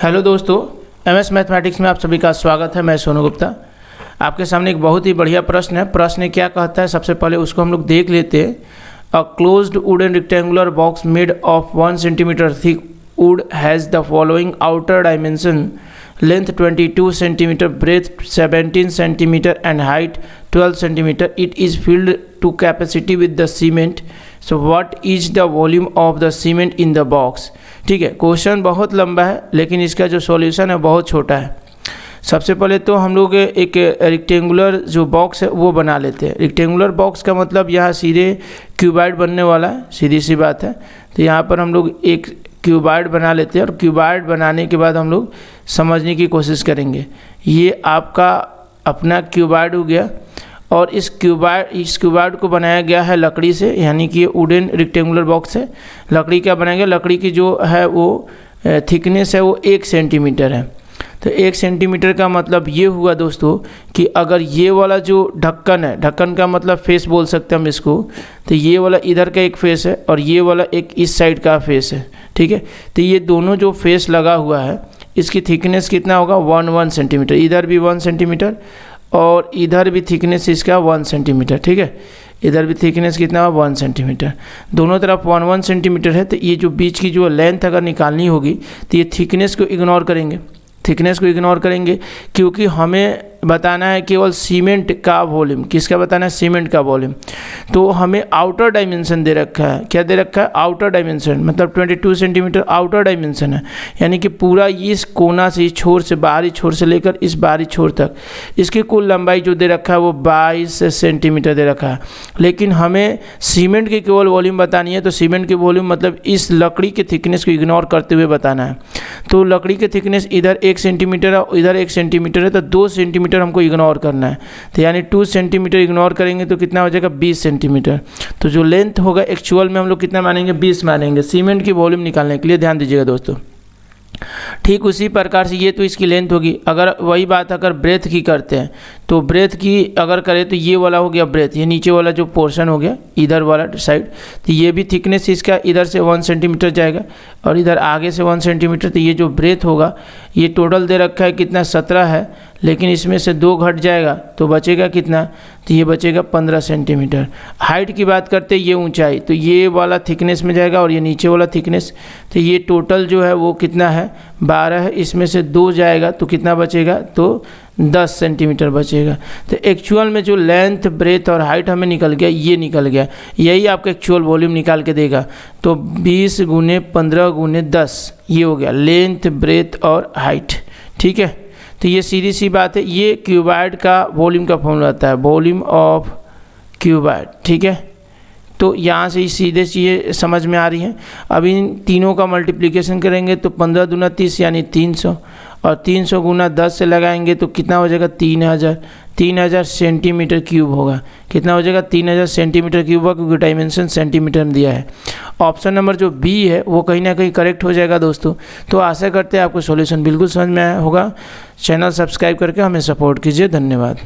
Hello दोस्तों, MS mathematics में आप सभी का स्वागत है। मैं सोनू गुप्ता। आपके सामने एक बहुत ही बढ़िया प्रश्न है। प्रश्न क्या कहता है, सबसे पहले उसको हम लोग देख लेते हैं। A closed wooden rectangular box made of 1 centimetre thick wood has the following outer dimension: length 22 centimetre, breadth 17 centimetre and height 12 centimetre. It is filled to capacity with the cement. So what is the volume of the cement in the box. ठीक है, question बहुत लंबा है लेकिन इसका जो solution है बहुत छोटा है। सबसे पहले तो हम लोग एक रेक्टेंगुलर जो बॉक्स है वो बना लेते हैं। रेक्टेंगुलर बॉक्स का मतलब यहाँ सीधे क्यूबॉइड बनने वाला है, सीधी सी बात है। तो यहाँ पर हम लोग एक क्यूबॉइड बना लेते हैं और क्यूबॉइड बनाने के बाद हम लोग समझने की कोशिश करेंगे। ये आपका अपना क्यूबॉइड हो गया और इस क्यूबॉइड को बनाया गया है लकड़ी से, यानी कि वुडन रेक्टेंगुलर बॉक्स है। लकड़ी क्या बनाया गया, लकड़ी की जो है वो थिकनेस है वो 1 सेंटीमीटर है। तो 1 सेंटीमीटर का मतलब ये हुआ दोस्तों कि अगर ये वाला जो ढक्कन है, ढक्कन का मतलब फेस बोल सकते हैं हम इसको, तो ये वाला इधर का एक फेस है और ये वाला एक इस साइड का फेस है। ठीक है, तो ये दोनों जो फेस लगा हुआ है इसकी थिकनेस कितना होगा, 1 सेंटीमीटर। इधर भी 1 सेंटीमीटर और इधर भी थिकनेस इसका 1 सेंटीमीटर। ठीक है, इधर भी थिकनेस कितना है, 1 सेंटीमीटर। दोनों तरफ 1 सेंटीमीटर है। तो ये जो बीच की जो लेंथ अगर निकालनी होगी तो ये थिकनेस को इग्नोर करेंगे, क्योंकि हमें बताना है केवल सीमेंट का वॉल्यूम। किसका बताना है, सीमेंट का वॉल्यूम। तो हमें आउटर डायमेंशन दे रखा है। क्या दे रखा है, आउटर डायमेंशन, मतलब 22 सेंटीमीटर आउटर डायमेंशन है, यानी कि पूरा इस कोना से, इस छोर से, बाहरी छोर से लेकर इस बाहरी छोर तक इसकी कुल लंबाई जो दे रखा है वो 22 सेंटीमीटर दे रखा है। लेकिन हमें सीमेंट की केवल वॉल्यूम बतानी है, तो सीमेंट की वॉल्यूम मतलब इस लकड़ी के थिकनेस को इग्नोर करते हुए बताना है। तो लकड़ी की थिकनेस इधर 1 सेंटीमीटर है, इधर 1 सेंटीमीटर है, तो 2 सेंटीमीटर हमको इग्नोर करना है। तो यानी 2 सेंटीमीटर इग्नोर करेंगे तो कितना हो जाएगा, 20 सेंटीमीटर। तो जो लेंथ होगा एक्चुअल में हम लोग कितना मानेंगे, 20 मानेंगे सीमेंट की वॉल्यूम निकालने के लिए। ध्यान दीजिएगा दोस्तों। ठीक उसी प्रकार से ये तो इसकी लेंथ होगी। अगर वही बात अगर ब्रेथ की करते हैं तो ब्रेथ की अगर करें तो ये वाला हो गया ब्रेथ, ये नीचे वाला जो पोर्शन हो गया इधर वाला साइड, तो ये भी थिकनेस इसका इधर से 1 सेंटीमीटर जाएगा और इधर आगे से 1 सेंटीमीटर। तो ये जो ब्रेथ होगा ये टोटल दे रखा है कितना, 17 है, लेकिन इसमें से 2 घट जाएगा तो बचेगा कितना, तो ये बचेगा 15 सेंटीमीटर। हाइट की बात करते हैं, ये ऊंचाई, तो ये वाला थिकनेस में जाएगा और ये नीचे वाला थिकनेस, तो ये टोटल जो है वो कितना है, 12 है। इसमें से 2 जाएगा तो कितना बचेगा, तो 10 सेंटीमीटर बचेगा। तो एक्चुअल में जो लेंथ, ब्रेथ और हाइट हमें निकल गया, ये निकल गया, यही आपका एक्चुअल वॉल्यूम निकाल के देगा। तो 20 × 15 × 10 ये हो गया लेंथ, ब्रेथ और हाइट। ठीक है, तो ये सीधी सी बात है। ये क्यूबॉइड का वॉल्यूम का फॉर्मूला आता है, वॉल्यूम ऑफ क्यूबॉइड। ठीक है, तो यहाँ से सीधे ये समझ में आ रही है। अब इन तीनों का मल्टीप्लिकेशन करेंगे तो 15 दूना 30 यानी 300, और 300 × 10 से लगाएंगे तो कितना हो जाएगा, 3000 सेंटीमीटर क्यूब होगा। कितना हो जाएगा, 3000 सेंटीमीटर क्यूब होगा, क्योंकि डायमेंशन सेंटीमीटर में दिया है। ऑप्शन नंबर जो बी है वो कहीं ना कहीं करेक्ट हो जाएगा दोस्तों। तो आशा करते हैं आपको सॉल्यूशन बिल्कुल समझ में आया होगा। चैनल सब्सक्राइब करके हमें सपोर्ट कीजिए। धन्यवाद।